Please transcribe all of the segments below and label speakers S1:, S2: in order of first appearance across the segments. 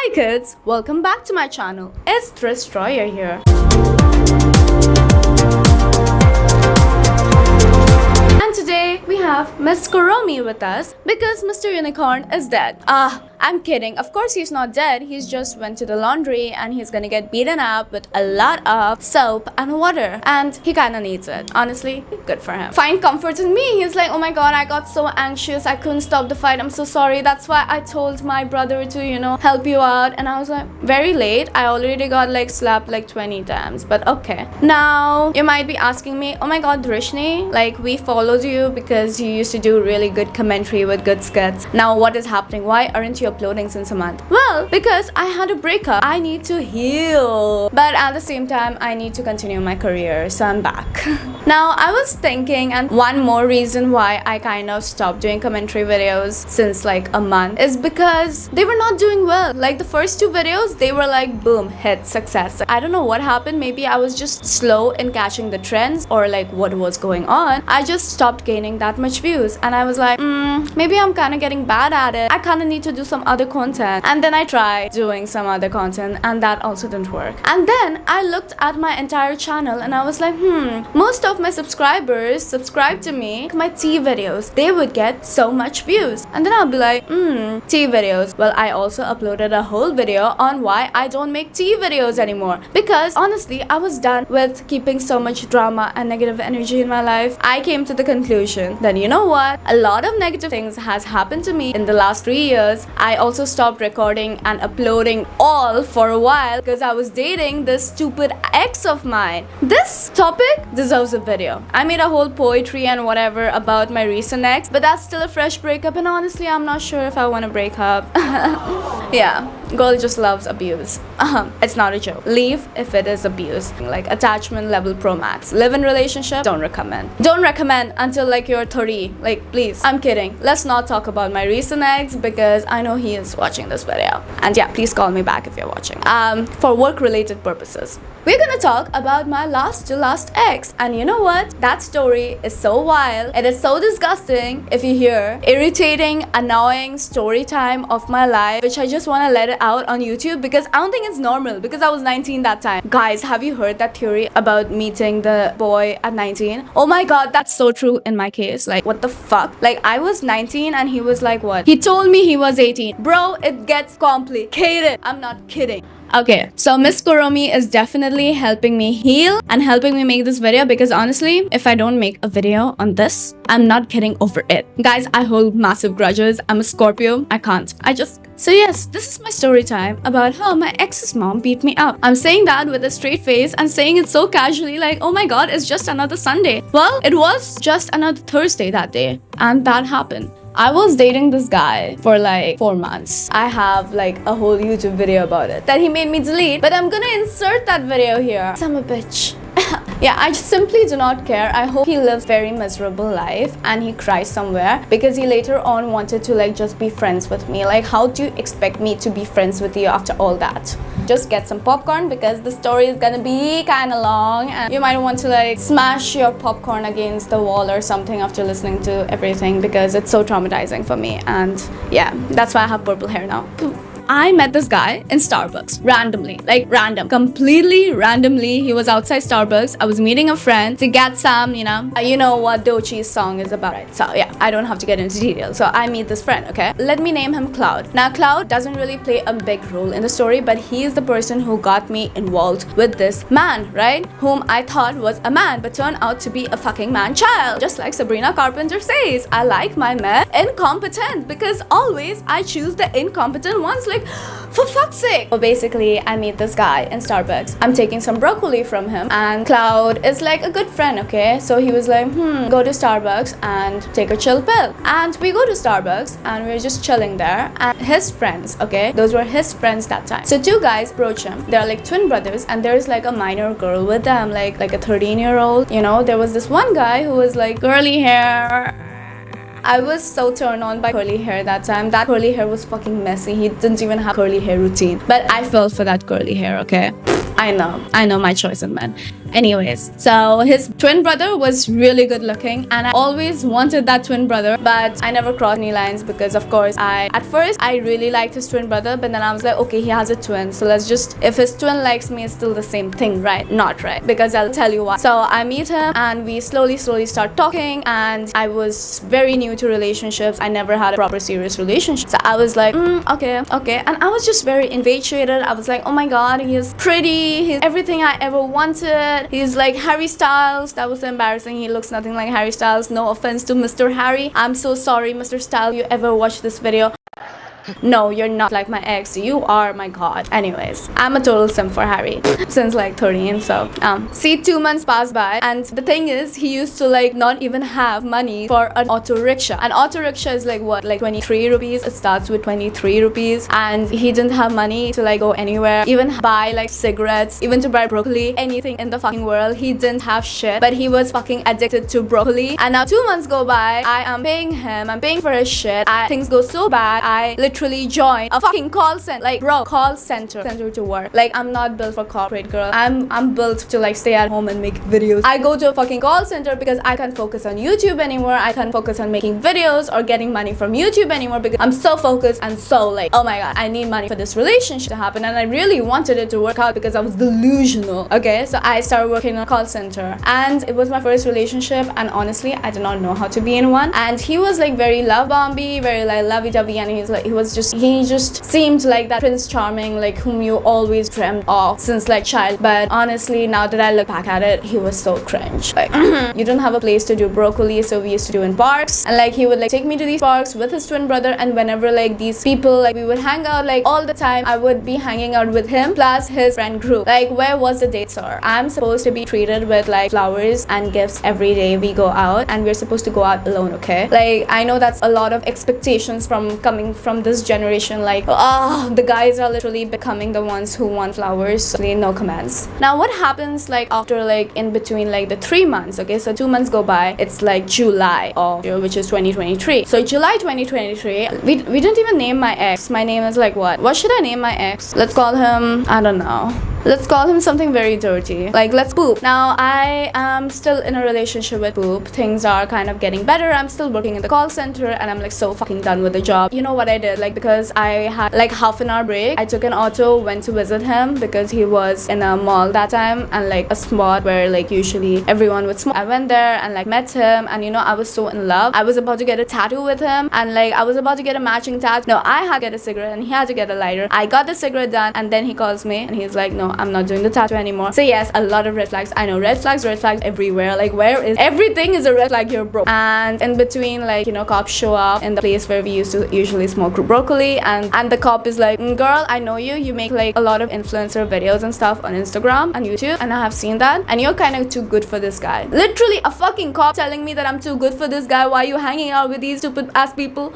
S1: Hey kids, welcome back to my channel. It's Destroyer here. And today we have Miss Kuromi with us because Mr. Unicorn is dead. I'm kidding. Of course he's not dead. He's just went to the laundry and he's gonna get beaten up with a lot of soap and water. And he kinda needs it. Honestly, good for him. Find comfort in me. He's like, oh my god, I got so anxious. I couldn't stop the fight. I'm so sorry. That's why I told my brother to, help you out. And I was like, very late. I already got slapped 20 times. But okay. Now, you might be asking me, oh my god, Drishni, we followed you because you used to do really good commentary with good skits. Now what is happening? Why aren't you uploading since a month? Well, because I had a breakup. I need to heal. But at the same time, I need to continue my career. So I'm back. Now, I was thinking, and one more reason why I kind of stopped doing commentary videos since a month is because they were not doing well. The first two videos, they were boom, hit, success. I don't know what happened. Maybe I was just slow in catching the trends or what was going on. I just stopped gaining that much views and I was like, maybe I'm kind of getting bad at it. I kind of need to do some other content. And then I tried doing some other content and that also didn't work. And then I looked at my entire channel and I was like, most of my subscribers subscribe to me. My tea videos, they would get so much views. And then I'll be like, tea videos. Well, I also uploaded a whole video on why I don't make tea videos anymore. Because honestly, I was done with keeping so much drama and negative energy in my life. I came to the conclusion that you know what? A lot of negative things has happened to me in the last 3 years. I also stopped recording and uploading all for a while because I was dating this stupid ex of mine. This topic deserves a video. I made a whole poetry and whatever about my recent ex, but that's still a fresh breakup and honestly I'm not sure if I want to break up. Yeah, girl just loves abuse. It's not a joke. Leave if it is abuse. Attachment level pro max. Live in relationship, don't recommend. Don't recommend until you're 30. Please. I'm kidding. Let's not talk about my recent ex because I know he is watching this video. And yeah, please call me back if you're watching. For work related purposes. We're gonna talk about my last to last ex. And you know what? That story is so wild. It is so disgusting if you hear irritating, annoying story time of my life, which I just want to let it out on YouTube because I don't think it's normal because I was 19 that time. Guys, have you heard that theory about meeting the boy at 19? Oh my god, that's so true in my case. What the fuck? I was 19 and he was what? He told me he was 18. Bro, it gets complicated. I'm not kidding. Okay, so Miss Kuromi is definitely helping me heal and helping me make this video because honestly, if I don't make a video on this, I'm not getting over it. Guys, I hold massive grudges. I'm a Scorpio. I can't. So yes, this is my story time about how my ex's mom beat me up. I'm saying that with a straight face and saying it so casually oh my god, it's just another Sunday. Well, it was just another Thursday that day and that happened. I was dating this guy for 4 months. I have a whole YouTube video about it that he made me delete, but I'm gonna insert that video here. I'm a bitch. Yeah, I simply do not care. I hope he lives very miserable life and he cries somewhere because he later on wanted to just be friends with me. How do you expect me to be friends with you after all that? Just get some popcorn because the story is gonna be kind of long and you might want to smash your popcorn against the wall or something after listening to everything because it's so traumatizing for me. And yeah, that's why I have purple hair now. I met this guy in Starbucks randomly, completely randomly. He was outside Starbucks. I was meeting a friend to get some, you know what Dochi's song is about, right? So yeah, I don't have to get into details. So I meet this friend, okay? Let me name him Cloud. Now, Cloud doesn't really play a big role in the story, but he is the person who got me involved with this man, right? Whom I thought was a man, but turned out to be a fucking man-child. Just like Sabrina Carpenter says, I like my men incompetent because always I choose the incompetent ones. For fuck's sake. Well, basically, I meet this guy in Starbucks. I'm taking some broccoli from him and Cloud is a good friend, okay? So he was go to Starbucks and take a chill pill. And we go to Starbucks and we're just chilling there and his friends, okay? Those were his friends that time. So two guys approach him. They're twin brothers and there's a minor girl with them, like a 13-year-old. There was this one guy who was curly hair. I was so turned on by curly hair that time. That curly hair was fucking messy. He didn't even have curly hair routine. But I fell for that curly hair, okay? I know my choice in men. Anyways, so his twin brother was really good looking, and I always wanted that twin brother, but I never crossed any lines because, of course, at first I really liked his twin brother, but then I was like, okay, he has a twin, so let's just, if his twin likes me, it's still the same thing, right? Not right, because I'll tell you why. So I meet him, and we slowly start talking, and I was very new to relationships. I never had a proper serious relationship, so I was like, okay, and I was just very infatuated. I was like, oh my god, he is pretty, he's everything I ever wanted. He's like Harry Styles. That was so embarrassing. He looks nothing like Harry Styles. No offense to Mr. Harry. I'm so sorry, Mr. Styles, you ever watch this video. No, you're not like my ex. You are my god. Anyways, I'm a total simp for Harry since like 13. So see, 2 months passed by, and the thing is, he used to like not even have money for an auto rickshaw. An auto rickshaw is like what, like 23 rupees. It starts with 23 rupees, and he didn't have money to like go anywhere, even buy like cigarettes, even to buy broccoli, anything in the fucking world. He didn't have shit, but he was fucking addicted to broccoli. And now 2 months go by, I am paying him, I'm paying for his shit. Things go so bad, I literally join a fucking call center, like bro, call center to work. Like, I'm not built for corporate, girl. I'm built to like stay at home and make videos. I go to a fucking call center because I can't focus on YouTube anymore. I can't focus on making videos or getting money from YouTube anymore because I'm so focused and so like, oh my god, I need money for this relationship to happen, and I really wanted it to work out because I was delusional. Okay, so I started working in a call center, and it was my first relationship, and honestly, I did not know how to be in one. And he was like very love bomby, very like lovey-dovey, and he just seemed like that Prince Charming, like whom you always dreamt of since like child. But honestly, now that I look back at it, he was so cringe. Like you don't have a place to do broccoli, so we used to do in parks, and like he would like take me to these parks with his twin brother, and whenever like these people, like we would hang out like all the time, I would be hanging out with him plus his friend group. Like, where was the date, sir? I'm supposed to be treated with like flowers and gifts every day we go out, and we're supposed to go out alone, okay? Like, I know that's a lot of expectations from coming from this generation. Like, the guys are literally becoming the ones who want flowers, so no comments. Now what happens like after like in between like the 3 months, okay, so 2 months go by, it's like July of which is 2023. So July 2023, we didn't even name my ex. My name is like what should I name my ex? Let's call him, I don't know, let's call him something very dirty, like let's Poop. Now I am still in a relationship with Poop. Things are kind of getting better. I'm still working in the call center, and I'm like so fucking done with the job. You know what I did? Like, because I had like half an hour break, I took an auto, went to visit him because he was in a mall that time, and like a spot where like usually everyone would smoke. I went there and like met him, and you know, I was so in love. I was about to get a tattoo with him, and like I was about to get a matching tattoo. No, I had to get a cigarette and he had to get a lighter. I got the cigarette done, and then he calls me and he's like, no, I'm not doing the tattoo anymore. So yes, a lot of red flags. I know, red flags everywhere. Like, where is everything is a red flag here, bro. And in between, like, you know, cops show up in the place where we used to usually smoke broccoli, and the cop is like, girl, I know you make like a lot of influencer videos and stuff on Instagram and YouTube, and I have seen that, and you're kind of too good for this guy. Literally a fucking cop telling me that I'm too good for this guy. Why are you hanging out with these stupid ass people?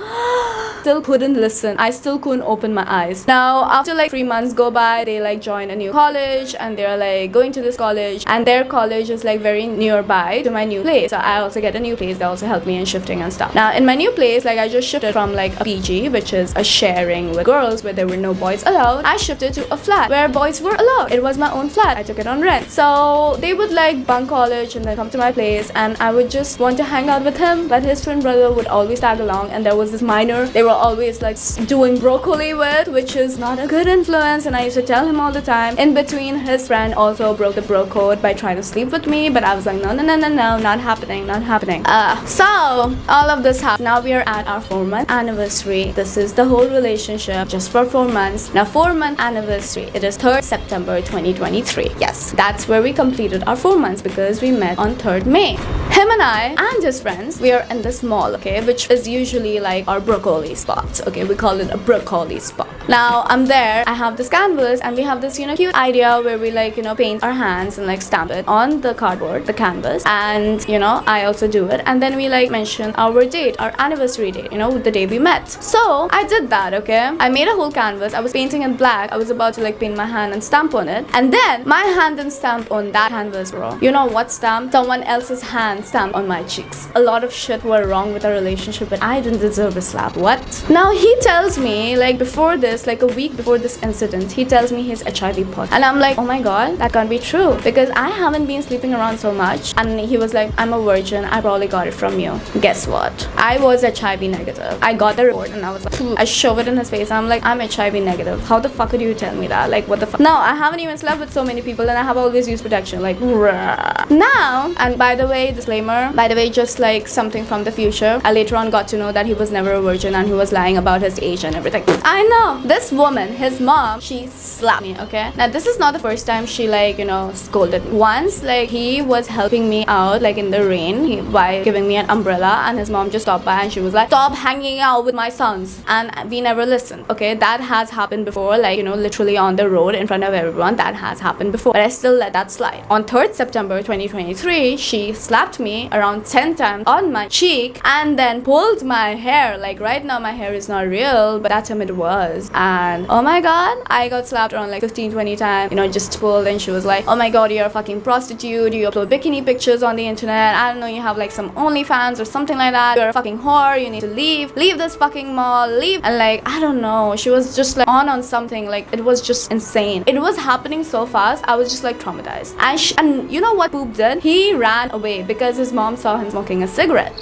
S1: Still couldn't listen. I still couldn't open my eyes. Now after like 3 months go by, they like join a new college, and they're like going to this college, and their college is like very nearby to my new place. So I also get a new place. They also help me in shifting and stuff. Now in my new place, like I just shifted from like a PG, which is a sharing with girls where there were no boys allowed. I shifted to a flat where boys were allowed. It was my own flat. I took it on rent. So they would like bunk college and then come to my place, and I would just want to hang out with him, but his twin brother would always tag along, and there was this minor they were always like doing broccoli with, which is not a good influence, and I used to tell him all the time. In between, his friend also broke the bro code by trying to sleep with me, but I was like, no, not happening. So all of this happened. Now we are at our 4-month anniversary. This is the whole relationship just for 4 months. Now 4-month anniversary, it is 3rd September 2023. Yes, that's where we completed our 4 months, because we met on 3rd May. Him and I and his friends, we are in this mall, okay, which is usually like our broccoli spot. Okay, we call it a broccoli spot. Now I'm there, I have this canvas, and we have this, you know, cute idea where we like, you know, paint our hands and like stamp it on the cardboard, the canvas, and you know, I also do it, and then we like mention our date, our anniversary date, you know, the day we met. So I did that, okay, I made a whole canvas. I was painting in black. I was about to like paint my hand and stamp on it, and then my hand and stamp on that canvas, bro. You know what stamp? Someone else's hand stamp on my cheeks. A lot of shit were wrong with our relationship, but I didn't deserve a slap. What? Now he tells me, like, before this, this, like a week before this incident, he tells me he's HIV positive. And I'm like, oh my god, that can't be true, because I haven't been sleeping around so much. And he was like, I'm a virgin, I probably got it from you. Guess what? I was HIV negative. I got the report and I was like, I shove it in his face. I'm like, I'm HIV negative. How the fuck could you tell me that? Like, what the fuck? No, I haven't even slept with so many people, and I have always used protection. Like, rah. Now, and by the way, disclaimer, by the way, just like something from the future, I later on got to know that he was never a virgin and he was lying about his age and everything. I know. This woman, his mom, she slapped me, okay? Now, this is not the first time she, like, you know, scolded me. Once, like, he was helping me out, like, in the rain by giving me an umbrella, and his mom just stopped by and she was like, stop hanging out with my sons. And we never listened, okay? That has happened before, like, you know, literally on the road in front of everyone. That has happened before, but I still let that slide. On 3rd September 2023, she slapped me around 10 times on my cheek and then pulled my hair. Like, right now my hair is not real, but that time it was. And oh my god, I got slapped around like 15-20 times, you know, just pulled. And she was like, oh my god, you're a fucking prostitute, you upload bikini pictures on the internet, I don't know, you have like some OnlyFans or something like that, you're a fucking whore, you need to leave this fucking mall, leave. And like, I don't know, she was just like on something. Like, it was just insane. It was happening so fast, I was just like traumatized. And you know what Poop did? He ran away because his mom saw him smoking a cigarette.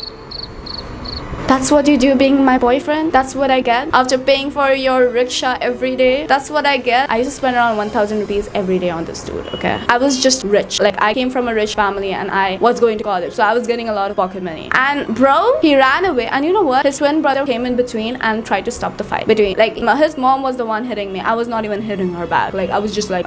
S1: That's what you do being my boyfriend? That's what I get? After paying for your rickshaw every day? That's what I get? I used to spend around 1,000 rupees every day on this dude, okay? I was just rich. Like, I came from a rich family and I was going to college, so I was getting a lot of pocket money. And bro, he ran away. And you know what? His twin brother came in between and tried to stop the fight between. Like, his mom was the one hitting me. I was not even hitting her back. Like, I was just like,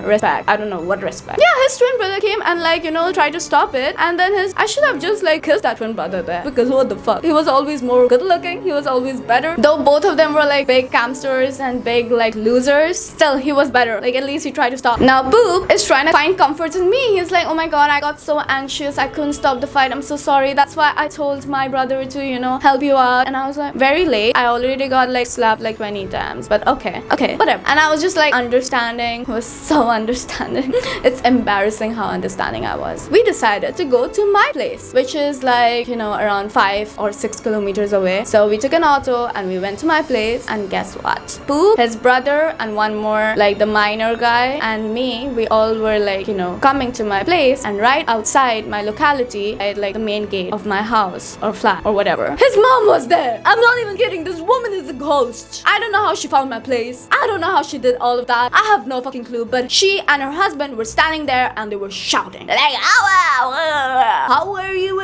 S1: respect. I don't know what respect. Yeah, his twin brother came and, like, you know, tried to stop it. And then I should have just like kissed that twin brother there, because what the fuck? He was always more good looking, he was always better. Though both of them were like big camsters and big like losers, still he was better. Like, at least he tried to stop. Now Poop is trying to find comfort in me. He's like, oh my god, I got so anxious, I couldn't stop the fight, I'm so sorry, that's why I told my brother to, you know, help you out. And I was like, very late, I already got like slapped like 20 times, but okay, whatever. And I was just like understanding. He was so understanding. It's embarrassing how understanding I was. We decided to go to my place, which is like, you know, around 5 or 6 kilometers away. So we took an auto and we went to my place, and guess what? Poop, his brother, and one more, like the minor guy, and me, we all were like, you know, coming to my place. And right outside my locality, I had like the main gate of my house or flat or whatever, his mom was there. I'm not even kidding, this woman is a ghost. I don't know how she found my place, I don't know how she did all of that, I have no fucking clue. But she and her husband were standing there and they were shouting like, how are you,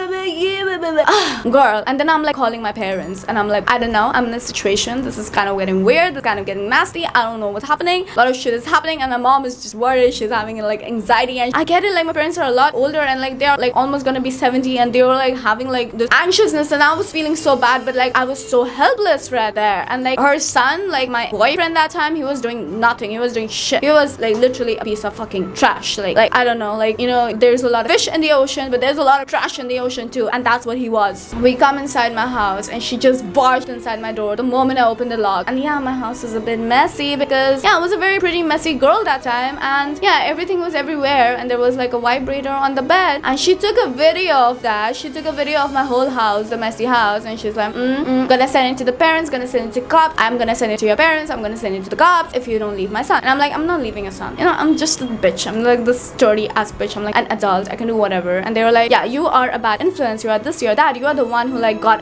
S1: girl? And then I'm like calling my parents and I'm like, I don't know, I'm in a situation, this is kind of getting weird, this is kind of getting nasty, I don't know what's happening, a lot of shit is happening. And my mom is just worried, she's having like anxiety. And I get it, like my parents are a lot older and like they're like almost gonna be 70, and they were like having like this anxiousness, and I was feeling so bad, but like I was so helpless right there. And like her son, like my boyfriend that time, he was doing nothing, he was doing shit, he was like literally a piece of fucking trash. Like I don't know, like, you know, there's a lot of fish in the ocean, but there's a lot of trash in the ocean too, and that's what he was. We come inside my house and she just barged inside my door the moment I opened the lock. And yeah, my house is a bit messy because yeah, I was a very pretty messy girl that time, and yeah, everything was everywhere, and there was like a vibrator on the bed. And she took a video of that, she took a video of my whole house, the messy house, and she's like, gonna send it to the parents, gonna send it to cops, I'm gonna send it to your parents, I'm gonna send it to the cops if you don't leave my son. And I'm like, I'm not leaving a son, you know, I'm just a bitch, I'm like this sturdy ass bitch, I'm like an adult, I can do whatever. And they were like, yeah, you are a bad influence, you are this, you're that, you are the one who like got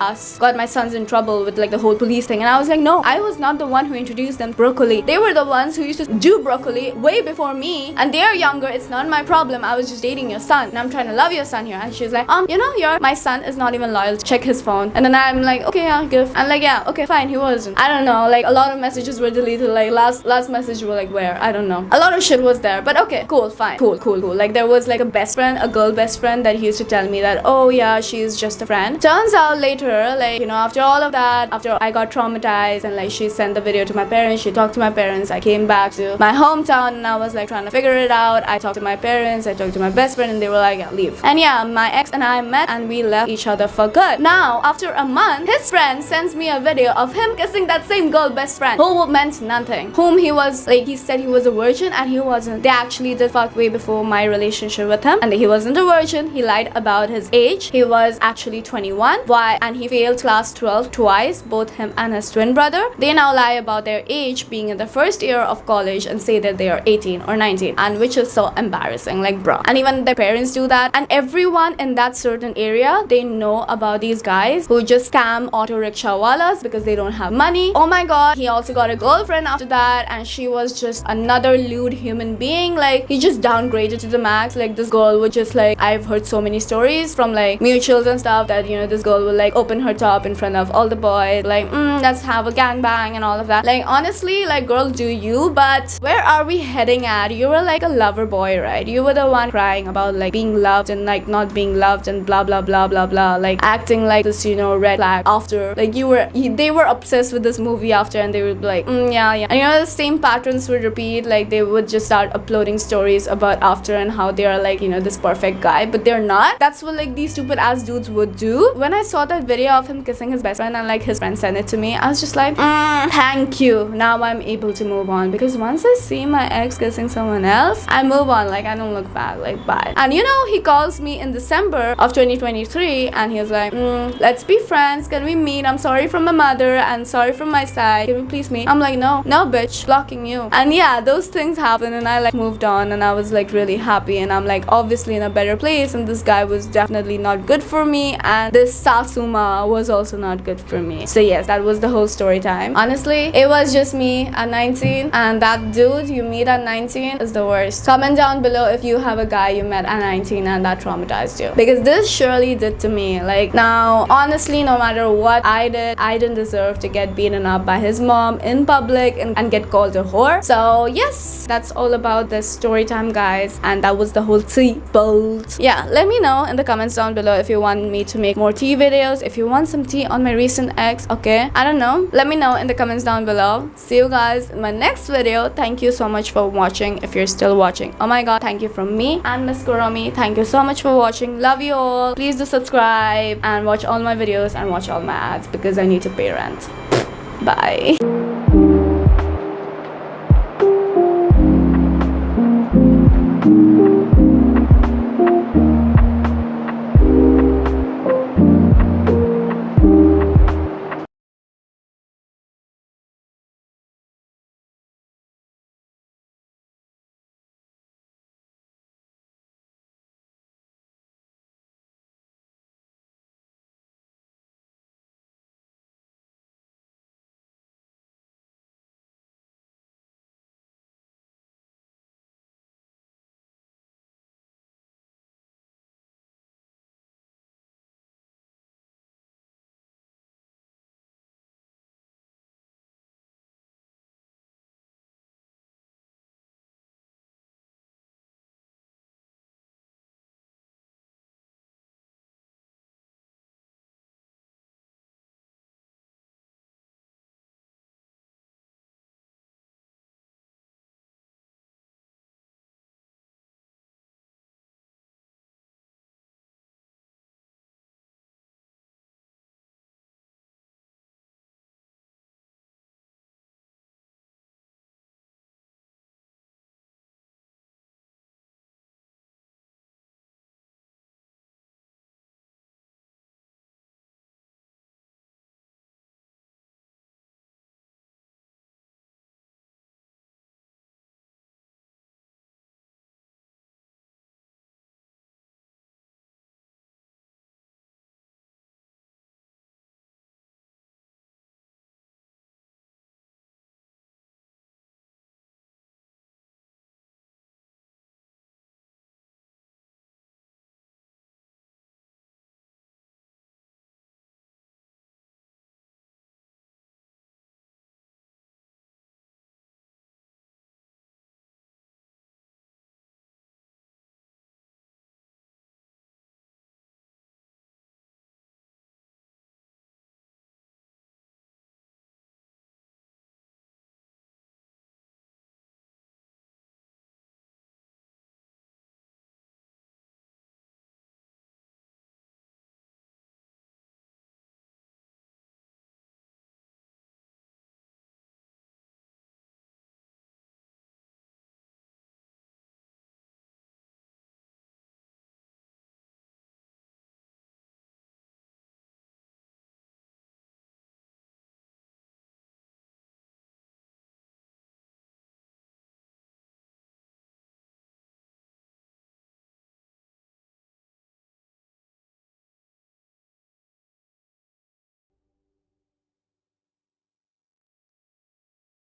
S1: my sons in trouble with like the whole police thing. And I was like, no, I was not the one who introduced them broccoli, they were the ones who used to do broccoli way before me, and they're younger, it's not my problem, I was just dating your son and I'm trying to love your son here. And she's like, you know, my son is not even loyal, check his phone. And then I'm like, okay, I'll give. I'm like, yeah, okay, fine, he wasn't. I don't know, like a lot of messages were deleted, like last message were like where, I don't know, a lot of shit was there. But okay, cool, fine, cool. Like there was like a best friend, a girl best friend that he used to tell me that, oh yeah, she's just a friend. Turns out later, like, you know, after all of that, after I got traumatized and like she sent the video to my parents, she talked to my parents, I came back to my hometown and I was like trying to figure it out. I talked to my parents, I talked to my best friend, and they were like, yeah, leave. And yeah, my ex and I met and we left each other for good. Now after a month, his friend sends me a video of him kissing that same girl best friend who meant nothing, whom he was like, he said he was a virgin and he wasn't. They actually did fuck way before my relationship with him, and he wasn't a virgin, he lied about his age, he was actually 21. why, and he failed class 12 twice, both him and his twin brother. They now lie about their age, being in the first year of college, and say that they are 18 or 19, and which is so embarrassing, like bro. And even their parents do that, and everyone in that certain area, they know about these guys who just scam auto rickshaw wallas because they don't have money. Oh my god, he also got a girlfriend after that, and she was just another lewd human being. Like, he just downgraded to the max. Like, this girl would just, like, I've heard so many stories from like mutuals and stuff that, you know, this girl will like open her top in front of all the boys, like, let's have a gangbang and all of that. Like, honestly, like, girl, do you, but where are we heading at? You were like a lover boy, right? You were the one crying about like being loved and like not being loved and blah blah blah blah blah, like acting like this, you know, red flag after. Like, they were obsessed with this movie after, and they would be like, yeah. And you know, the same patterns would repeat. Like, they would just start uploading stories about after and how they are like, you know, this perfect guy, but they're not. That's what like these stupid ass dudes would do. When I saw that video of him kissing his best friend and like his friend sent it to me, I was just like, thank you. Now I'm able to move on, because once I see my ex kissing someone else, I move on. Like, I don't look back. Like, bye. And you know, he calls me in December of 2023 and he was like, let's be friends, can we meet? I'm sorry from my mother and sorry from my side, can we please meet? I'm like, no bitch, blocking you. And yeah, those things happen, and I like moved on, and I was like really happy, and I'm like obviously in a better place, and this guy was definitely not good for me, and this Sasuma was also not good for me. So yes, that was the whole story time. Honestly, it was just me at 19, and that dude you meet at 19 is the worst. Comment down below if you have a guy you met at 19 and that traumatized you, because this surely did to me. Like, now honestly, no matter what I did, I didn't deserve to get beaten up by his mom in public and get called a whore. So yes, that's all about this story time, guys, and that was the whole tea bolt. Yeah, let me know in the comments down below if you want me to make more tea videos, if you want some tea on my recent ex. Okay, I don't know, let me know in the comments down below. See you guys in my next video. Thank you so much for watching, if you're still watching. Oh my god, thank you from me and Miss Kuromi. Thank you so much for watching. Love you all. Please do subscribe and watch all my videos and watch all my ads, because I need to pay rent. Bye.